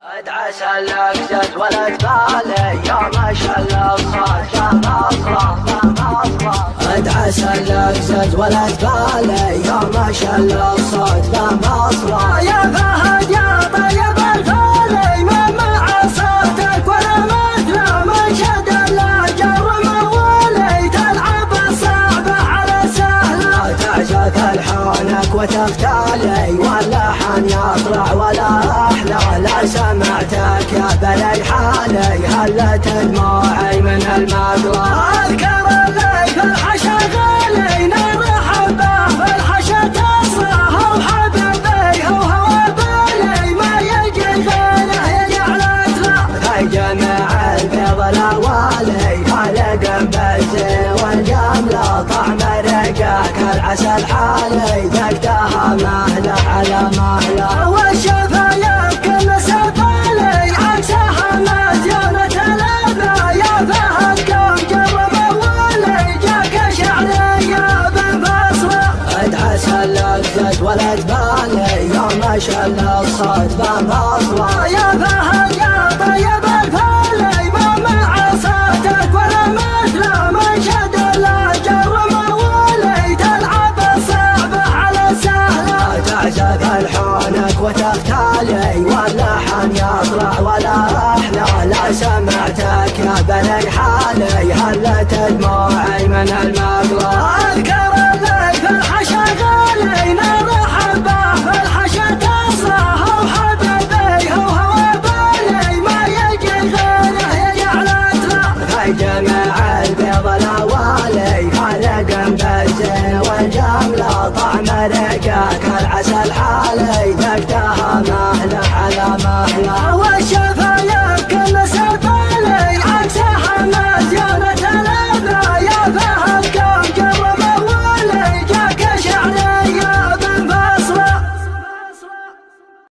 عسى لك زد ولد بالي يا ما شاء الله صاد يا مصر عسى لك زد ولد بالي يا ما شاء الله صاد يا مصر يا فهد يا طيب الفالي ما مع صوتك ولا مثله من شد الاجر مولي تلعب الصعبه على سهله تعزف الحانك وتفتالي واللحن يطلع ولا احلى لا سمعتك يا بلي حالي هلت دموعي من المقلى اذكر اللي في الحشا غالي نرحب به في الحشا تصرخ وحبيبي هو بالي ما يجي غيره يجعل في جميع البيض الاوالي خلق بالزين والجمله طعم رقاك العسل حالي ذقتها مهله على مهله والشفايا بكل سفالي عكسها مزيانة الابا يا فهد كم جرب اولي جاك شعرية بالبصرة عسى لك زد ولد بالي يا ما شاء الله الصوت بمصرة يا فهد يا طيب الفالي ما مع صوتك ولا مثله من شد الاجر مولي تلعب الصعبة على سهلة تعزف الحانك وتفتالي واللحن يطلع ولا احلى لا سمعتك يا بني حالي هلت دموعي من المقلى اذكر اللي في الحشا غالي نرحب به في الحشا تصرخ وحبيبي هو بالي ما يجي غيره يجعل في جميع البيض الاوالي خلق بالزين والجمله طعم رقاك العسل حالي ذقتها مهله على مهله والشفا